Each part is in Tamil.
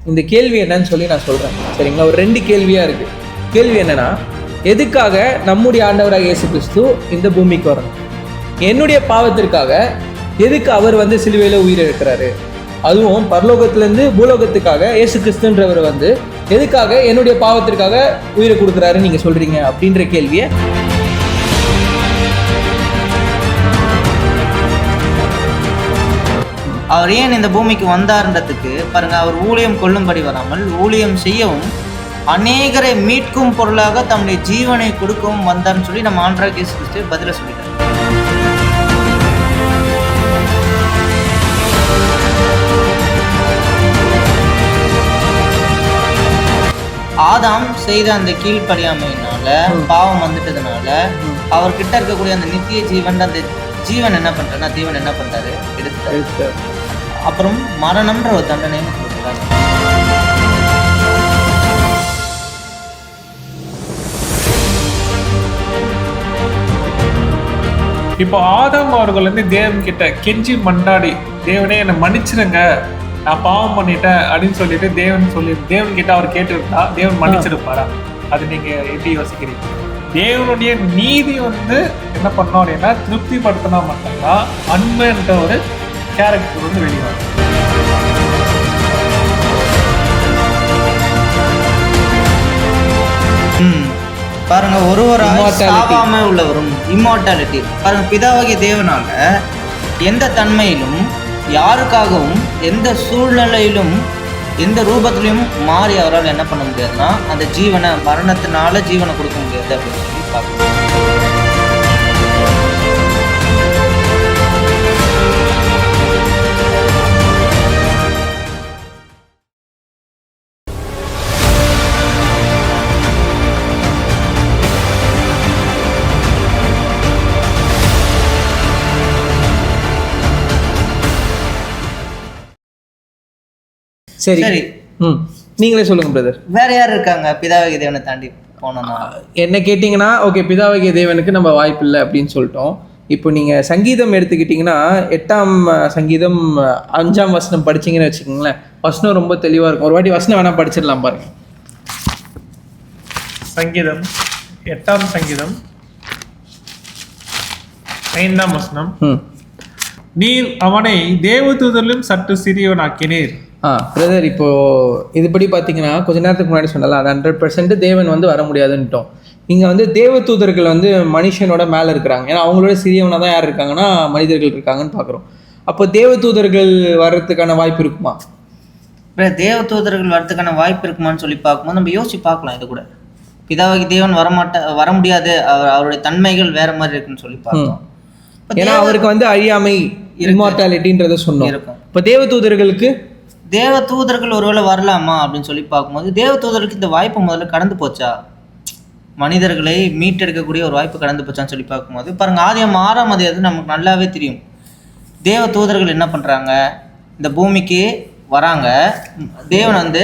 இந்த கேள்வி என்னன்னு சொல்லி நான் சொல்கிறேன், சரிங்களா? ஒரு 2 கேள்வியாக இருக்குது. கேள்வி என்னென்னா, எதுக்காக நம்முடைய ஆண்டவராக இயேசு கிறிஸ்து இந்த பூமிக்கு வரணும்? என்னுடைய பாவத்திற்காக எதுக்கு அவர் வந்து சிலுவையில் உயிரிழக்கிறாரு? அதுவும் பரலோகத்திலேருந்து பூலோகத்துக்காக இயேசு கிறிஸ்துன்றவர் வந்து எதுக்காக என்னுடைய பாவத்திற்காக உயிரை கொடுக்குறாருன்னு நீங்கள் சொல்கிறீங்க அப்படின்ற கேள்வியை அவர் ஏன் இந்த பூமிக்கு வந்தார்ன்றதுக்கு பாருங்க, அவர் ஊழியம் கொள்ளும்படி வராமல் ஊழியம் செய்யவும் அநேகரை மீட்கும் பொருளாக தம்முடைய ஜீவனை கொடுக்கவும் வந்தார்னு சொல்லி நம்ம ஆண்டவராகிய இயேசு கிறிஸ்து பதில சொல்லிட்டார். ஆதாம் செய்த அந்த கீழ்ப்படியாமையினால பாவம் வந்துட்டதுனால அவர்கிட்ட இருக்கக்கூடிய அந்த நித்திய ஜீவன், அந்த ஜீவன் என்ன பண்றாருன்னா தேவன் என்ன பண்றாரு, எடுத்து அப்புறம் மரணம்ன்ற ஒரு தண்டனையும் கொடுக்குறாரு. இப்போ ஆதாம் அவர்கள் வந்து தேவன் கிட்ட கெஞ்சி மண்டாடி, தேவனே என்னை மன்னிச்சிருங்க, நான் பாவம் பண்ணிட்டேன் அப்படின்னு சொல்லிட்டு தேவன் கிட்ட அவர் கேட்டுருந்தா தேவன் மன்னிச்சிருப்பாரா? அது நீங்க எப்படி யோசிக்கிறீங்க? தேவனுடைய நீதி வந்து என்ன பண்ணோம் அப்படின்னா திருப்திப்படுத்தினா மட்டும்தான் அன்புன்ற ஒரு கேரக்டர் வந்து வெளியே வரும். பாருங்க, சாவாம உள்ளவரும் இம்மார்டாலிட்டி. பாருங்க, பிதாவாகிய தேவனால எந்த தன்மையிலும் யாருக்காகவும் எந்த சூழ்நிலையிலும் எந்த ரூபத்திலையும் மாறி அவரால் என்ன பண்ண முடியாதுன்னா அந்த ஜீவனை மரணத்தினால ஜீவனை கொடுக்க முடியாது அப்படின்னு சொல்லி பார்க்கணும். சரி, நீங்களே சொல்லுங்க பிரதர். வேற யார் இருக்காங்க பிதாவாகிய தேவனை தாண்டி போனோம்னா? என்ன கேட்டிங்கன்னா, ஓகே, பிதாவாகிய தேவனுக்கு நம்ம வாய்ப்பு இல்லை அப்படின்னு சொல்லிட்டோம். இப்போ நீங்கள் சங்கீதம் எடுத்துக்கிட்டிங்கன்னா 8ஆம் சங்கீதம் 5ஆம் வசனம் படிச்சிங்கன்னு வச்சுக்கோங்களேன், வசனம் ரொம்ப தெளிவாக இருக்கும். ஒரு வாட்டி வசனம் வேணால் படிச்சிடலாம் பாருங்க. சங்கீதம் 8ஆம் சங்கீதம் 5ஆம் வசனம். நீர் அவனை தேவதூதரிலும் சற்று சிறியவனாக்கினீர். பிரதர், இப்போது இதுபடி பார்த்தீங்கன்னா கொஞ்ச நேரத்துக்கு முன்னாடி சொன்னல, அது 100% தேவன் வந்து வர முடியாதுன்ட்டோம். இங்கே வந்து தேவதூதர்கள் வந்து மனுஷனோட மேலே இருக்கிறாங்க. ஏன்னா அவங்களோட சிறியவனாக தான் யார் இருக்காங்கன்னா மனிதர்கள் இருக்காங்கன்னு பார்க்குறோம். அப்போ தேவதூதர்கள் வர்றதுக்கான வாய்ப்பு இருக்குமா? தேவதூதர்கள் வர்றதுக்கான வாய்ப்பு இருக்குமான்னு சொல்லி பார்க்கும்போது நம்ம யோசிச்சு பார்க்கலாம். இது கூட பிதாவாகிய தேவன் வர முடியாது, அவருடைய தன்மைகள் வேற மாதிரி இருக்குன்னு சொல்லி பார்த்தோம். ஏன்னா அவருக்கு வந்து அழியாமை, இம்மார்டாலிட்டின்றத சொன்னோம். இருக்கும். இப்போ தேவதூதர்கள் ஒருவேளை வரலாமா அப்படின்னு சொல்லி பார்க்கும்போது தேவதூதர்களுக்கு இந்த வாய்ப்பு முதல்ல கடந்து போச்சா? மனிதர்களை மீட்டெடுக்கக்கூடிய ஒரு வாய்ப்பு கடந்து போச்சான்னு சொல்லி பார்க்கும்போது பாருங்க, ஆதியாகமம் 6ஆம் அதிகாரத்தில் நமக்கு நல்லாவே தெரியும். தேவதூதர்கள் என்ன பண்றாங்க, இந்த பூமிக்கு வராங்க. தேவன் வந்து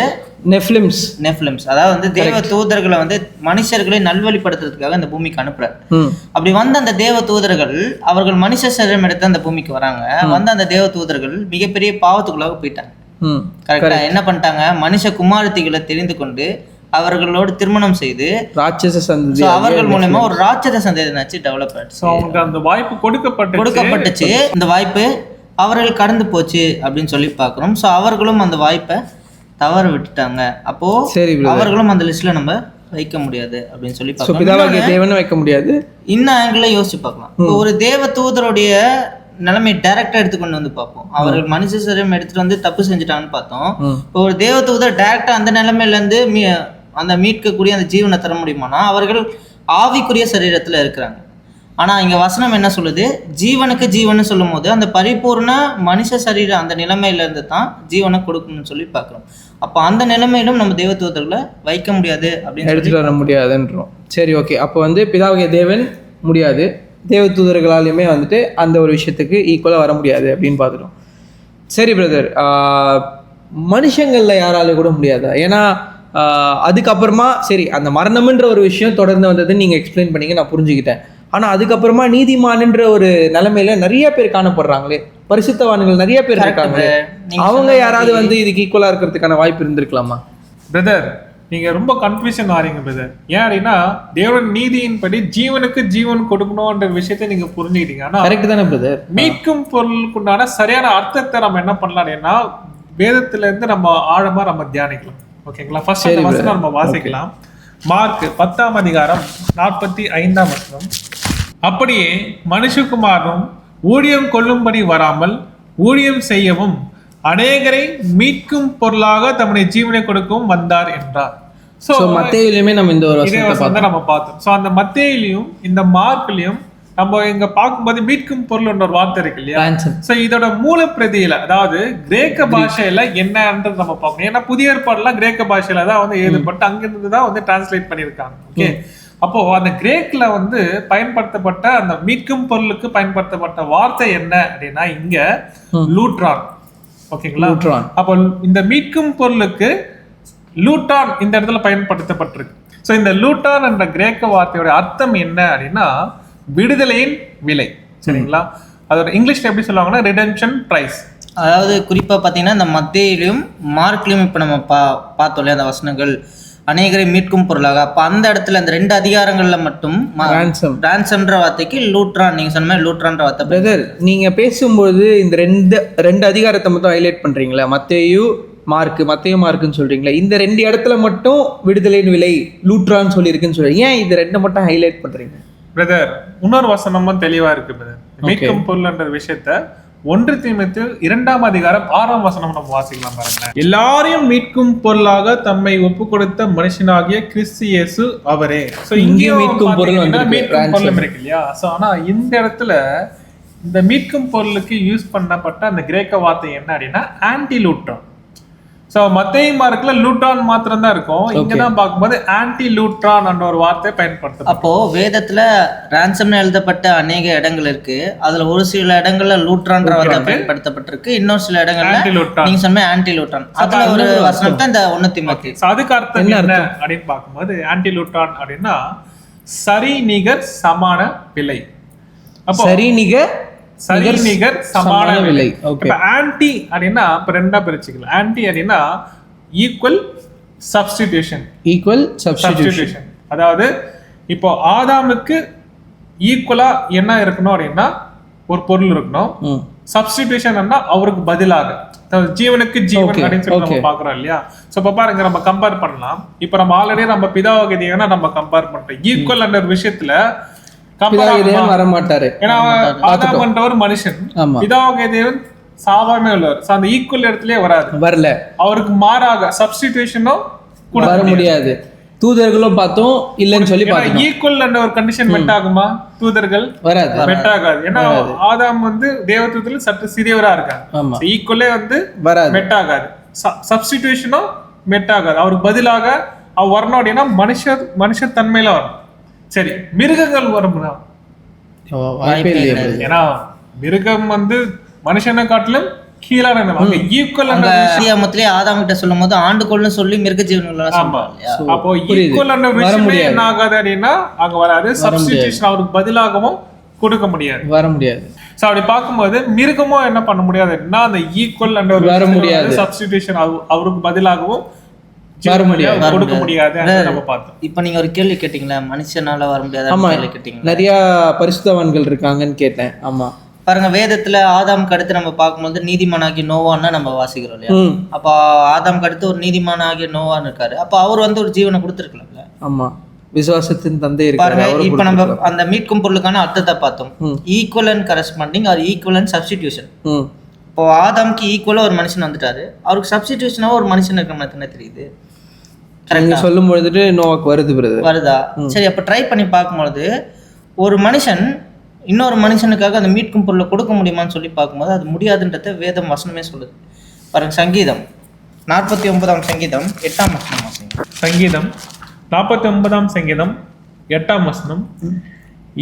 நெஃப்லிம்ஸ் அதாவது வந்து தேவ தூதர்களை வந்து மனுஷர்களை நல்வழிப்படுத்துறதுக்காக இந்த பூமிக்கு அனுப்புறாரு. அப்படி வந்த அந்த தேவ தூதர்கள் அவர்கள் மனுஷ சரீரம் எடுத்து அந்த பூமிக்கு வராங்க. வந்த அந்த தேவ தூதர்கள் மிகப்பெரிய பாவத்துக்குள்ளாக போயிட்டாங்க. கரெக்டா என்ன பண்ணிட்டாங்க, மனுஷ குமாரத்திகளை தெரிந்து கொண்டு அவர்களோடு திருமணம் செய்து ராட்சச சந்ததி, அவர்கள் மூலமா ஒரு ராட்சச சந்ததி டெவலப் ஆயிடுச்சு. அந்த வாய்ப்பு கொடுக்கப்பட்டுச்சு. இந்த வாய்ப்பு அவர்கள் கடந்து போச்சு அப்படின்னு சொல்லி பார்க்குறோம். ஸோ அவர்களும் அந்த வாய்ப்பை தவற விட்டுட்டாங்க. அப்போ அவர்களும் அந்த லிஸ்ட்ல நம்ம வைக்க முடியாது அப்படின்னு சொல்லி பார்க்கலாம். வைக்க முடியாது. இன்னும் ஆங்கிள் யோசிச்சு பார்க்கலாம். இப்போ ஒரு தேவ தூதருடைய நிலைமை டைரக்டா எடுத்துக்கொண்டு வந்து பார்ப்போம். அவர்கள் மனுஷ சரீரம் எடுத்துட்டு வந்து தப்பு செஞ்சுட்டாங்கன்னு பார்த்தோம். இப்போ ஒரு தேவ தூதர் டைரக்டா அந்த நிலைமையில இருந்து அந்த மீட்கக்கூடிய அந்த ஜீவனை தர முடியுமானா அவர்கள் ஆவிக்குரிய சரீரத்துல இருக்கிறாங்க. ஆனா இங்க வசனம் என்ன சொல்லுது, ஜீவனுக்கு ஜீவன் சொல்லும் போது அந்த பரிபூர்ண மனுஷ சரீரம் அந்த நிலைமையில இருந்து தான் ஜீவனை கொடுக்கணும்னு சொல்லி பார்க்கிறோம். அப்போ அந்த நிலைமையிலும் நம்ம தேவ தூதர்களை வைக்க முடியாது அப்படின்னு எடுத்துட்டு வர முடியாதுன்றோம். சரி, ஓகே. அப்போ வந்து பிதாவாகிய தேவன் முடியாது, தேவ தூதர்களாலையுமே வந்துட்டு அந்த ஒரு விஷயத்துக்கு ஈக்குவலாக வர முடியாது அப்படின்னு பார்த்துட்டோம். சரி பிரதர், மனுஷங்களில் யாராலும் கூட முடியாதா? ஏன்னா அதுக்கப்புறமா சரி அந்த மரணம்ன்ற ஒரு விஷயம் தொடர்ந்து வந்ததுன்னு நீங்கள் எக்ஸ்பிளைன் பண்ணிங்க, நான் புரிஞ்சுக்கிட்டேன். ஆனால் அதுக்கப்புறமா நீதிமான்ன்ற ஒரு நிலைமையில நிறைய பேர் காணப்படுறாங்களே, பரிசுத்தவான்கள் நிறைய பேர் இருக்காங்களே, அவங்க யாராவது வந்து இதுக்கு ஈக்குவலாக இருக்கிறதுக்கான வாய்ப்பு இருந்திருக்கலாமா? பிரதர், நீங்க ரொம்ப கன்ஃபியூஷன் ஆறீங்க பிரதர். ஏன் அப்படின்னா தேவன் நீதியின்படி ஜீவனுக்கு ஜீவன் கொடுக்கணும்ன்ற விஷயத்தை நீங்க புரிஞ்சுக்கிட்டீங்க. ஆனா கரெக்ட் தானே பிரதர்? மீட்கும் பொருளுக்குண்டான சரியான அர்த்தத்தை நம்ம என்ன பண்ணலாம் அப்படின்னா வேதத்துல இருந்து நம்ம ஆழமா நம்ம தியானிக்கலாம். ஓகேங்களா? ஃபர்ஸ்ட் அந்த வசனம் நம்ம வாசிக்கலாம். மார்க் 10ஆம் அதிகாரம் 45ஆம் வசனம். அப்படியே மனுஷகுமாரனும் ஊழியம் கொள்ளும்படி வராமல் ஊழியம் செய்யவும் அநேகரை மீட்கும் பொருளாக தம்முடைய ஜீவனை கொடுக்கவும் வந்தார் என்றார். சோ மத்தேயுலயுமே நம்ம இந்த ஒரு வசனத்தை நம்ம பார்த்தோம். சோ அந்த மத்தேயிலையும் இந்த மார்க்லயும் நம்ம இங்க பார்க்கும்போது மீட்கும் பொருள் ஒரு வார்த்தை இருக்கு இல்லையா? சோ இதோட மூல பிரதியில, அதாவது கிரேக்க பாஷையில என்னன்றது நம்ம பார்க்கணும். ஏன்னா புதிய ஏற்பாடுலாம் கிரேக்க பாஷையில தான் வந்து எழுதப்பட்டு அங்கிருந்து தான் வந்து டிரான்ஸ்லேட் பண்ணியிருக்காங்க. ஓகே, அப்போ அந்த கிரேக்ல வந்து பயன்படுத்தப்பட்ட அந்த மீட்கும் பொருளுக்கு பயன்படுத்தப்பட்ட வார்த்தை என்ன அப்படின்னா இங்க லூட்ரான். ஓகேங்களா? அப்போ இந்த மீட்கும் பொருளுக்கு லூட்டான் இந்த இடத்துல பயன்படுத்தப்பட்டிருக்கு. ஸோ இந்த லூட்டான் என்ற கிரேக்க வார்த்தையோட அர்த்தம் என்ன அப்படின்னா விடுதலையின் விலை. சரிங்களா? அதோட இங்கிலீஷ்ல எப்படி சொல்லுவாங்கன்னா ரிடெம்ஷன் பிரைஸ். அதாவது குறிப்பா பாத்தீங்கன்னா இந்த மத்தேயிலும் மார்க்லயும் இப்ப நம்ம பார்த்தோம் இல்லையா அந்த வசனங்கள் அநேகரை மீட்கும் பொருளாக. அப்ப அந்த இடத்துல அந்த 2 அதிகாரங்கள்ல மட்டும் ரான்சம்ன்ற வார்த்தைக்கு லூட்ரான், நீங்க சொன்ன மாதிரி லூட்ரான்ற வார்த்தை. பிரதர், நீங்க பேசும்போது இந்த ரெண்டு அதிகாரத்தை மட்டும் ஹைலைட் பண்றீங்களா? மத்தேயு மார்க்குன்னு சொல்றீங்களா? இந்த 2 இடத்துல மட்டும் விடுதலையின் விலை லூட்ரான்னு சொல்லியிருக்குன்னு சொல்றீங்க. ஏன் இது 2 மட்டும் ஹைலைட் பண்றீங்க? பிரதர், இன்னொரு வசனமும் தெளிவா இருக்கு பிரதர். மீட்கும் பொருள்ன்ற விஷயத்த 1 தீமோத்தேயு 2ஆம் அதிகாரம் 6ஆம் வசனம் நம்ம வாசிக்கலாம் பாருங்க. எல்லாரையும் மீட்கும் பொருளாக தம்மை ஒப்பு கொடுத்த மனுஷனாகிய கிறிஸ்து இயேசு அவரே. சோ இங்கே மீட்கும் பொருள் இருக்கு இல்லையா? சோ ஆனா இந்த இடத்துல இந்த மீட்கும் பொருளுக்கு யூஸ் பண்ணப்பட்ட அந்த கிரேக்க வார்த்தை என்ன அப்படின்னா ஆன்டி லூட்ரான். சோ மத்தேயு மார்க்ல லூட்ரான் மாத்திரம் தான் இருக்கும். இங்கதான் பார்க்கும்போது ஆன்டி லூட்ரான் என்ற ஒரு வார்த்தை பயன்படுத்தும். அப்போ வேதத்துல ரான்சம்னு எழுதப்பட்ட அநேக இடங்கள் இருக்கு. அதுல ஒரு சில இடங்கள்ல லூட்ரான்ற வார்த்தை பயன்படுத்தப்பட்டிருக்கு. இன்னொரு சில இடங்கள்ல நீங்க சொன்ன ஆன்டி லூட்ரான். அதுல ஒரு வசனம் தான் இந்த 1 தீமோத்தேயு. அதுக்கு அர்த்தம் என்ன அப்படின்னு பார்க்கும்போது ஆன்டி லூட்ரான் அப்படின்னா சரி நிகர் சமான விலை. அப்போ சரிநிகர் சமான விலை. இப்ப ஆன்டி அப்படின்னா இப்ப 2ஆ பிரிச்சுக்கலாம். ஆன்டி அப்படின்னா ஈக்குவல் சப்ஸ்டிடியூஷன். அதாவது இப்போ ஆதாமுக்கு ஈக்குவலா என்ன இருக்கணும் அப்படின்னா ஒரு பொருள் இருக்கணும். சப்ஸ்டிடியூஷன் அவருக்கு பதிலாக ஜீவனுக்கு ஜீவன் அப்படின்னு சொல்லி நம்ம பாக்குறோம் இல்லையா? சோ இப்ப பாருங்க, நம்ம கம்பேர் பண்ணலாம். இப்ப நம்ம ஆல்ரெடி நம்ம பிதாவாகிய தேவனை நம்ம கம்பேர் பண்றோம். ஈக்குவல் என்ற விஷயத்துல வர மாட்டாரு. ஏன்னா ஆதாம் என்றவர் மனுஷன், பிதாவாகிய தேவன் சாதாரண உள்ளவர். அந்த ஈக்குவல் இடத்துலயே வரல. அவருக்கு மாறாக சப்ஸ்டிடியூஷனும் வர முடியாது. தூதர்களும் பார்த்தோம் இல்லன்னு சொல்லி பார்த்தோம். ஈக்குவல் என்ற ஒரு கண்டிஷன் மெட் ஆகுமா? தூதர்கள் வராது, மெட் ஆகாது. ஏன்னா ஆதாம் வந்து தேவதூதர்கள் சற்று சிறியவரா இருக்காங்க. ஈக்குவலே வந்து மெட் ஆகாது. சப்ஸ்டிடியூஷனும் மெட் ஆகாது. அவருக்கு பதிலாக அவர் வரணும் அப்படின்னா மனுஷ தன்மையில வரணும். சரி, மிருகங்கள் வரும்னா ஏன்னா மிருகம் வந்து மனுஷனை காட்டிலும் கீழான ஆதாம் கிட்ட சொல்லும் போது ஆண்டுகொள்னு சொல்லி மிருக ஜீவன்கள். அப்போ ஈக்குவல் என்ன ஆகாது அப்படின்னா அங்க வராது. சப்ஸ்டிடியூஷன் அவருக்கு பதிலாகவும் கொடுக்க முடியாது, வர முடியாது. சோ அப்படி பார்க்கும்போது மிருகமும் என்ன பண்ண முடியாது அப்படின்னா அந்த ஈக்குவல் வர முடியாது. சப்ஸ்டிடியூஷன் அவருக்கு பதிலாகவும் கொடுக்க முடியாது. இப்ப நீங்க ஒரு கேள்வி கேட்டீங்களா, மனுஷனால வர முடியாது. நிறைய பரிசுத்தவான்கள் இருக்காங்கன்னு கேட்டேன். ஆமா பாருங்க, வேதத்துல ஆதாமுக்கு அடுத்து நம்ம பார்க்கும்போது நீதிமானாகிய நோவான்னு நம்ம வாசிக்கிறோம் இல்லையா? அப்ப ஆதாமுக்கு அடுத்து ஒரு நீதிமானாகிய நோவான்னு இருக்காரு. அப்ப அவர் வந்து ஒரு ஜீவனை கொடுத்துருக்கலாம்ல? ஆமா, விசுவாசத்தின் தந்தை பாருங்க. இப்ப நம்ம அந்த மீட்கும் பொருளுக்கான அர்த்தத்தை பார்த்தோம். Equal and corresponding or equal and substitution. இப்போ ஆதாமுக்கு ஈக்குவலா ஒரு மனுஷன் வந்துட்டாரு, அவருக்கு சப்ஸ்டிடியூஷனா ஒரு மனுஷன் இருக்கிற என்ன தெரியுது? சொல்லும் பொழுது நோவாக்கு வருதா? சரி, அப்ப ட்ரை பண்ணி பார்க்கும்போது ஒரு மனுஷன் இன்னொரு மனுஷனுக்காக அந்த மீட்கும் பொருளை கொடுக்க முடியுமான்னு சொல்லி பார்க்கும்போது அது முடியாதுன்றத வேதம் வசனமே சொல்லுது. பாருங்க, சங்கீதம் 49ஆம் சங்கீதம் 8ஆம் வசனம். சங்கீதம் 49ஆம் சங்கீதம் 8ஆம் வசனம்.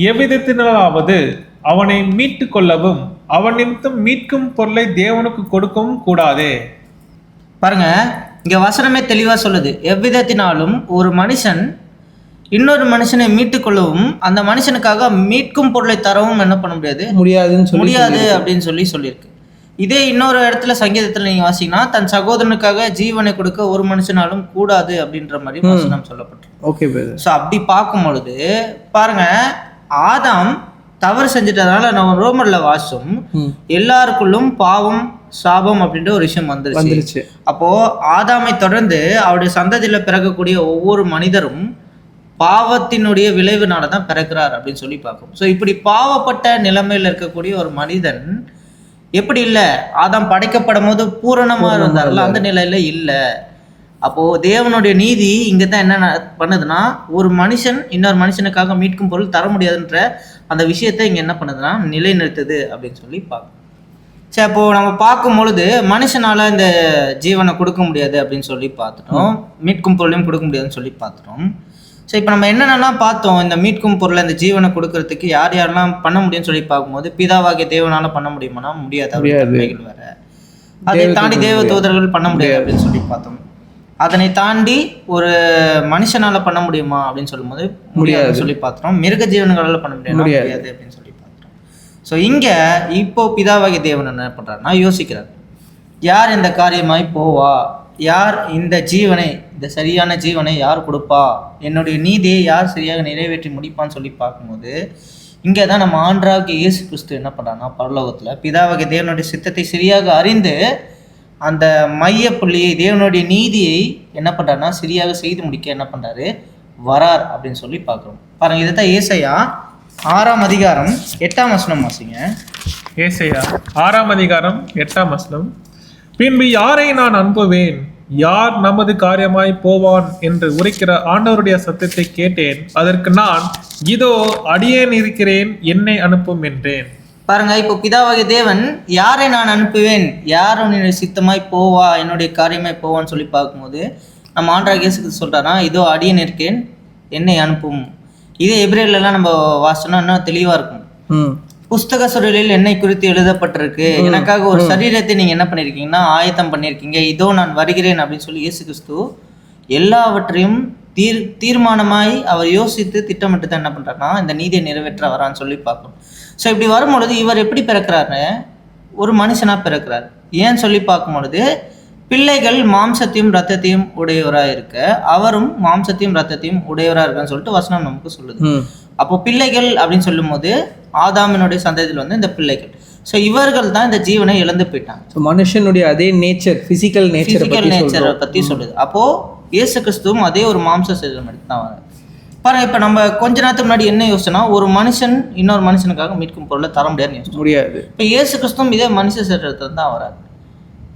எவ்விதத்தினாலாவது அவனை மீட்டு கொள்ளவும் அவன் நிமித்தம் மீட்கும் பொருளை தேவனுக்கு கொடுக்கவும் கூடாதே. பாருங்க, இங்க வசனமே தெளிவா சொல்லுது. எவ்விதத்தினாலும் ஒரு மனுஷன் இன்னொரு மனுஷனை மீட்டுக் கொள்ளவும் அந்த மனுஷனுக்காக மீட்கும் பொருளை தரவும் என்ன பண்ண முடியாது, முடியாது அப்படின்னு சொல்லியிருக்கு. இதே இன்னொரு இடத்துல சங்கீதத்துல நீங்க வாசிங்கன்னா, தன் சகோதரனுக்காக ஜீவனை கொடுக்க ஒரு மனுஷனாலும் கூடாது அப்படின்ற மாதிரி வசனம் சொல்லப்பட்டிருக்கு. ஓகே. ஸோ அப்படி பார்க்கும் பொழுது பாருங்க, ஆதாம் தவறு செஞ்சிட்டதுனால நம்ம ரோமர்ல வாசம் எல்லாருக்குள்ளும் பாவம் சாபம் அப்படின்ற ஒரு விஷயம் வந்துருச்சு. அப்போ ஆதாமை தொடர்ந்து அவருடைய சந்ததியில பிறக்கக்கூடிய ஒவ்வொரு மனிதரும் பாவத்தினுடைய விளைவுனாலதான் பிறக்கிறார் அப்படின்னு சொல்லி பார்க்கும். ஸோ இப்படி பாவப்பட்ட நிலைமையில இருக்கக்கூடிய ஒரு மனிதன் எப்படி இல்லை, ஆதாம் படைக்கப்படும் போது பூரணமா இருந்தார்ல அந்த நிலையில இல்லை. அப்போ தேவனுடைய நீதி இங்க தான் என்ன பண்ணுதுன்னா, ஒரு மனுஷன் இன்னொரு மனுஷனுக்காக மீட்கும் பொருள் தர முடியாதுன்ற அந்த விஷயத்தை இங்க என்ன பண்ணுதுன்னா நிலைநிறுத்துது அப்படின்னு சொல்லி பார்க்கணும். சரி, அப்போ நம்ம பார்க்கும் பொழுது மனுஷனால இந்த ஜீவனை கொடுக்க முடியாது அப்படின்னு சொல்லி பார்த்துட்டோம், மீட்கும் பொருளையும் கொடுக்க முடியாதுன்னு சொல்லி பார்த்துட்டோம். ஸோ இப்போ நம்ம என்னென்னலாம் பார்த்தோம், இந்த மீட்கும் பொருளை இந்த ஜீவனை கொடுக்கறதுக்கு யார் யாரெல்லாம் பண்ண முடியும்னு சொல்லி பார்க்கும்போது, பிதாவாகிய தேவனால பண்ண முடியுமானா முடியாது வேற. அதை தாண்டி தேவ தூதர்கள் பண்ண முடியாது அப்படின்னு சொல்லி பார்த்தோம். அதனை தாண்டி ஒரு மனுஷனால பண்ண முடியுமா அப்படின்னு சொல்லும்போது முடியாதுன்னு சொல்லி பார்த்தோம். மிருக ஜீவன்களால பண்ண முடியாது அப்படின்னு சொல்லி பார்த்தோம். ஸோ இங்க இப்போ பிதாவாகிய தேவன் என்ன பண்றாருன்னா யோசிக்கிறார், யார் இந்த காரியமாய் போவா, யார் இந்த ஜீவனை, இந்த சரியான ஜீவனை யார் கொடுப்பா, என்னுடைய நீதியை யார் சரியாக நிறைவேற்றி முடிப்பான்னு சொல்லி பார்க்கும்போது, இங்கே தான் நம்ம ஆண்டவராகிய இயேசு கிறிஸ்து என்ன பண்ணுறான்னா பரலோகத்தில் பிதாவாகிய தேவனுடைய சித்தத்தை சரியாக அறிந்து அந்த மைய புள்ளியை தேவனுடைய நீதியை என்ன பண்ணுறாருன்னா சரியாக செய்து முடிக்க என்ன பண்ணுறாரு வரார் அப்படின்னு சொல்லி பார்க்குறோம். பாருங்கள், இதை தான் ஏசாயா 6ஆம் அதிகாரம் 8ஆம் வசனம் வாசிங்க. ஏசாயா 6ஆம் அதிகாரம் 8ஆம் வசனம். பின்பு யாரை நான் அனுப்புவேன், யார் நமது காரியமாய் போவான் என்று உரைக்கிற ஆண்டவருடைய சத்தத்தை கேட்டேன். அதற்கு நான், இதோ அடியேன் இருக்கிறேன், என்னை அனுப்பும் என்றேன். பாருங்க, இப்போ பிதாவாகிய தேவன் யாரை நான் அனுப்புவேன், யார் என்னுடைய சித்தமாய் போவா, என்னுடைய காரியமாய் போவான்னு சொல்லி பார்க்கும்போது நம்ம ஆண்டவராகிய இயேசு கிறிஸ்து சொல்றானா, இதோ அடியேன் இருக்கேன், என்னை அனுப்பும். இதே எபிரேயர்லாம் நம்ம வாசிச்சோம்னா இன்னும் தெளிவா இருக்கும். புஸ்தக சுருளில் என்னை குறித்து எழுதப்பட்டிருக்கு, எனக்காக ஒரு சரீரத்தை நீங்க என்ன பண்ணிருக்கீங்கன்னா ஆயத்தம் பண்ணிருக்கீங்க, இதோ நான் வருகிறேன் அப்படின்னு சொல்லி இயேசு கிறிஸ்து எல்லாவற்றையும் தீர்மானமாய் அவர் யோசித்து திட்டமிட்டு தான் என்ன பண்றாருன்னா இந்த நீதியை நிறைவேற்ற வரான்னு சொல்லி பார்க்கணும். ஸோ இப்படி வரும்பொழுது இவர் எப்படி பிறக்கிறாரு, ஒரு மனுஷனா பிறக்கிறார். ஏன்னு சொல்லி பார்க்கும் பொழுது, பிள்ளைகள் மாம்சத்தையும் ரத்தத்தையும் உடையவராக இருக்க அவரும் மாம்சத்தையும் ரத்தத்தையும் உடையவராக இருக்கான்னு சொல்லிட்டு வசனம் நமக்கு சொல்லுது. அப்போ பிள்ளைகள் அப்படின்னு சொல்லும் போது ஆதாமினுடைய சந்ததியில் வந்து இந்த பிள்ளைகள். ஸோ இவர்கள் தான் இந்த ஜீவனை இழந்து போயிட்டாங்க. ஸோ மனுஷனுடைய அதே நேச்சர், ஃபிசிக்கல் நேச்சரை பற்றி சொல்லுது. அப்போ இயேசு கிறிஸ்துவும் அதே ஒரு மாம்ச சரீரம் எடுத்து தான் வராது. பாருங்க, இப்போ நம்ம கொஞ்ச நேரத்துக்கு முன்னாடி என்ன யோசிச்சோன்னா, ஒரு மனுஷன் இன்னொரு மனுஷனுக்காக மீட்கும் பொருளை தர முடியாதுன்னு முடியாது. இப்போ இயேசு கிறிஸ்துவும் இதே மனுஷ சரீரத்தில் தான் வராது.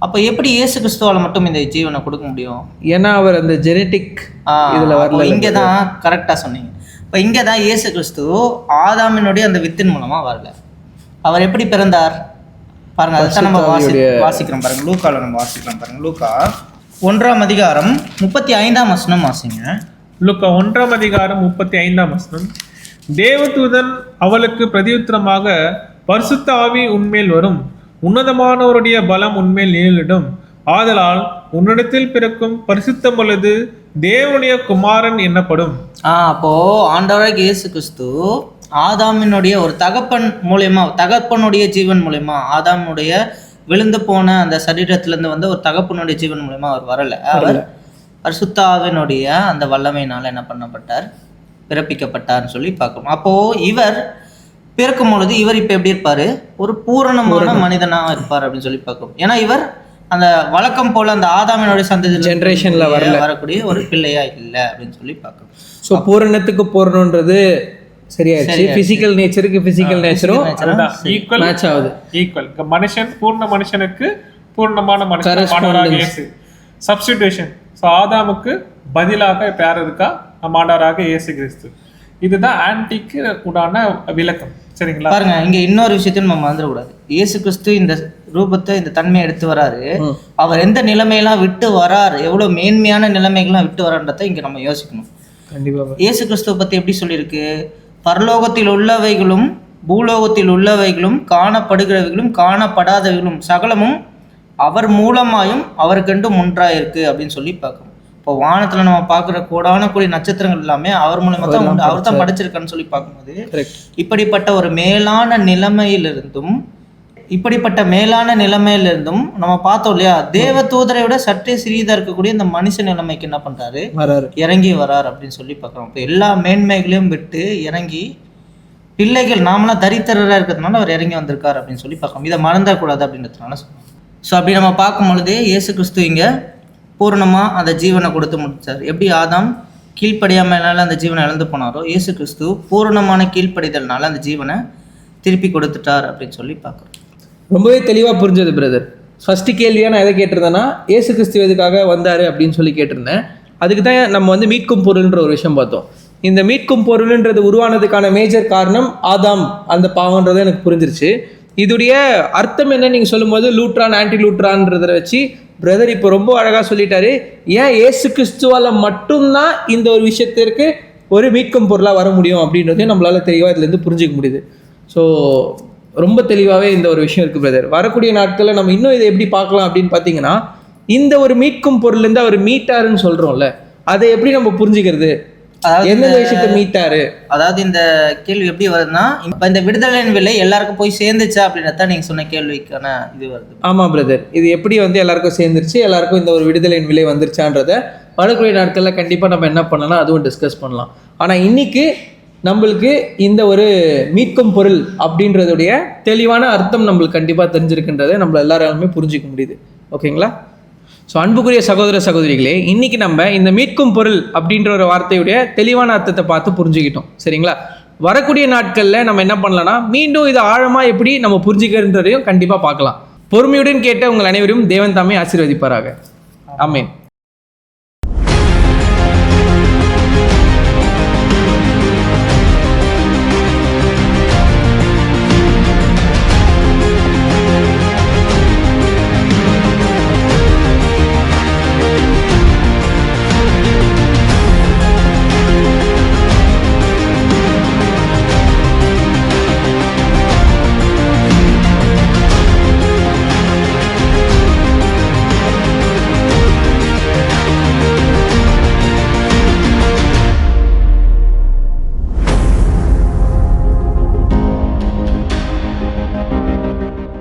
அப்போ எப்படி இயேசு கிறிஸ்துவால மட்டும் இந்த ஜீவனை கொடுக்க முடியும்? ஏன்னா அவர் அந்த ஜெனட்டிக் இதில் வரல. இங்கே தான் கரெக்டாக சொன்னீங்க. இப்போ இங்கே தான் இயேசு கிறிஸ்து ஆதாமினுடைய அந்த வித்தின் மூலமாக வரல. அவர் எப்படி பிறந்தார் பாருங்க, அதுதான் நம்ம வாசிக்கிறோம் பாருங்க. லூக்கால நம்ம வாசிக்கலாம் பாருங்க. லூக்கா 1ஆம் அதிகாரம் 35ஆம் வசனம் வாசிங்க. லூக்கா 1ஆம் அதிகாரம் 35ஆம் வசனம். தேவதூதன் அவளுக்கு பிரதியுத்தரமாக, பரிசுத்த ஆவி உன்மேல் வரும், உன்னதமானவருடைய பலம் உன்மேல் நிழலிடும், ஆதலால் உன்னிடத்தில் பிறக்கும் பரிசுத்தம் உள்ளது தேவனுடைய குமாரன் என்னப்படும். அப்போ ஆண்டவராகிய இயேசு கிறிஸ்து ஆதாமினுடைய ஒரு தகப்பன் மூலயமா, தகப்பனுடைய ஜீவன் மூலயமா, ஆதாமுடைய விழுந்து போன அந்த சரீரத்திலிருந்து வந்து ஒரு தகப்பனுடைய ஜீவன் மூலயமா அவர் வரல. அவர் பரிசுத்த ஆவியினுடைய அந்த வல்லமையினால என்ன பண்ணப்பட்டார், பிறப்பிக்கப்பட்டார்னு சொல்லி பார்க்கணும். அப்போ இவர் பிறக்கும் பொழுது இவர் இப்ப எப்படி இருப்பாரு, ஒரு பூரணமான மனிதனா இருப்பார் அப்படின்னு சொல்லி பார்க்கணும். ஏன்னா இவர் அந்த வழக்கம் போல அந்த ஆதாமினுடைய சந்ததி ஜெனரேஷன்ல வரக்கூடிய ஒரு பிள்ளையா இல்லை அப்படின்னு சொல்லி பார்க்கணும். ஸோ பூரணத்துக்கு பூரணன்றது சரியாயிருச்சு. பிசிக்கல் நேச்சருக்கு பிசிக்கல் நேச்சரும் ஈக்குவல் மேட்ச் ஆகுது. ஈக்குவல் மனுஷன் பூர்ண மனுஷனுக்கு பூர்ணமான மனுஷன் இயேசு சப்ஸ்டிடியூஷன். ஸோ ஆதாமுக்கு பதிலாக இப்ப யார் இருக்கா, நம்ம ஆண்டவராக இயேசு கிறிஸ்து. இதுதான் ஆன்டிக்கு உடான விளக்கம். சரிங்களா? பாருங்க, இங்க இன்னொரு விஷயத்தையும் நம்ம மறந்துடக்கூடாது. இயேசு கிறிஸ்து இந்த ரூபத்தை, இந்த தன்மையை எடுத்து வராரு. அவர் எந்த நிலைமையெல்லாம் விட்டு வராரு, எவ்வளவு மேன்மையான நிலைமைகள்லாம் விட்டு வரான்றதை இங்க நம்ம யோசிக்கணும். கண்டிப்பா இயேசு கிறிஸ்துவ பத்தி எப்படி சொல்லியிருக்கு, பரலோகத்தில் உள்ளவைகளும் பூலோகத்தில் உள்ளவைகளும் காணப்படுகிறவைகளும் காணப்படாதவைகளும் சகலமும் அவர் மூலமாயும் அவருக்கெண்டும் ஒன்றாயிருக்கு அப்படின்னு சொல்லி பார்க்கணும். இப்போ வானத்துல நம்ம பார்க்குற கோடான கூடிய நட்சத்திரங்கள் எல்லாமே அவர் மூலமா தான் உண்டு, அவர் தான் படைச்சிருக்கான்னு சொல்லி பார்க்கும்போது கரெக்ட். இப்படிப்பட்ட மேலான நிலைமையிலிருந்தும் நம்ம பார்த்தோம் இல்லையா, தேவ தூதரை விட சற்றே சிறியதா இருக்கக்கூடிய இந்த மனுஷ நிலைமைக்கு என்ன பண்றாரு, வராரு, இறங்கி வரார் அப்படின்னு சொல்லி பார்க்குறோம். இப்போ எல்லா மேன்மைகளையும் விட்டு இறங்கி பிள்ளைகள் நாமளாம் தரித்திரராக இருக்கிறதுனால அவர் இறங்கி வந்திருக்கார் அப்படின்னு சொல்லி பார்க்கணும். இதை மறந்துடக்கூடாது அப்படின்றதுனால சொல்லுவோம். ஸோ அப்படி நம்ம பார்க்கும் பொழுது இயேசு கிறிஸ்து இங்கே பூரணமாக அந்த ஜீவனை கொடுத்து முடிச்சார். எப்படி ஆதாம் கீழ்ப்படியாமையினால அந்த ஜீவனை இழந்து போனாரோ, இயேசு கிறிஸ்து பூரணமான கீழ்ப்படிதல்னால அந்த ஜீவனை திருப்பி கொடுத்துட்டார் அப்படின்னு சொல்லி பார்க்குறோம். ரொம்பவே தெளிவாக புரிஞ்சது பிரதர். ஃபஸ்ட்டு கேள்வியாக நான் எதை கேட்டிருந்தேன்னா, இயேசு கிறிஸ்து எதுக்காக வந்தார் அப்படின்னு சொல்லி கேட்டிருந்தேன். அதுக்கு தான் நம்ம வந்து மீட்கும் பொருள்ன்ற ஒரு விஷயம் பார்த்தோம். இந்த மீட்கும் பொருள்ன்றது உருவானதுக்கான மேஜர் காரணம் ஆதாம், அந்த பாவன்றது எனக்கு புரிஞ்சிருச்சு. இதுடைய அர்த்தம் என்ன நீங்கள் சொல்லும்போது லூட்ரான் ஆன்டி லூட்ரான்றதை வச்சு பிரதர் இப்போ ரொம்ப அழகாக சொல்லிட்டாரு. ஏன் இயேசு கிறிஸ்துவால் மட்டும்தான் இந்த ஒரு விஷயத்திற்கு ஒரு மீட்கும் பொருளாக வர முடியும் அப்படின்றதையும் நம்மளால் தெளிவாக இதுலேருந்து புரிஞ்சிக்க முடியுது. ஸோ ரொம்ப தெளிவாகவே இந்த ஒரு விஷயம் இருக்குது பிரதர். வரக்கூடிய நாட்களில் நம்ம இன்னும் இதை எப்படி பார்க்கலாம் அப்படின்னு பார்த்தீங்கன்னா, இந்த ஒரு மீட்கும் பொருள்லேருந்து அவர் மீட்டாருன்னு சொல்கிறோம்ல, அதை எப்படி நம்ம புரிஞ்சுக்கிறது, அதாவது எந்த விஷயத்தை மீட்டாரு? அதாவது இந்த கேள்வி எப்படி வருதுன்னா, இப்போ இந்த விடுதலையின் விலை எல்லாருக்கும் போய் சேர்ந்துச்சா அப்படின்றத நீங்கள் சொன்ன கேள்விக்கான இது வருது. ஆமாம் பிரதர், இது எப்படி வந்து எல்லாருக்கும் சேர்ந்துருச்சு, எல்லாருக்கும் இந்த ஒரு விடுதலையின் விலை வந்துருச்சான்றதை வரக்கூடிய நாட்களில் கண்டிப்பாக நம்ம என்ன பண்ணலாம் அதுவும் டிஸ்கஸ் பண்ணலாம். ஆனால் இன்னைக்கு நம்மளுக்கு இந்த ஒரு மீட்கும் பொருள் அப்படின்றதுடைய தெளிவான அர்த்தம் நம்மளுக்கு கண்டிப்பாக தெரிஞ்சிருக்குன்றதை நம்மள எல்லாராலுமே புரிஞ்சிக்க முடியுது. ஓகேங்களா? ஸோ அன்புக்குரிய சகோதர சகோதரிகளே, இன்றைக்கி நம்ம இந்த மீட்கும் பொருள் அப்படின்ற ஒரு வார்த்தையுடைய தெளிவான அர்த்தத்தை பார்த்து புரிஞ்சுக்கிட்டோம். சரிங்களா? வரக்கூடிய நாட்களில் நம்ம என்ன பண்ணலாம்னா, மீண்டும் இதை ஆழமாக எப்படி நம்ம புரிஞ்சுக்கிறன்றதையும் கண்டிப்பாக பார்க்கலாம். பொறுமையுடன் கேட்ட உங்கள் அனைவரும் தேவன் தாமே ஆசீர்வதிப்பாராக. ஆமென்.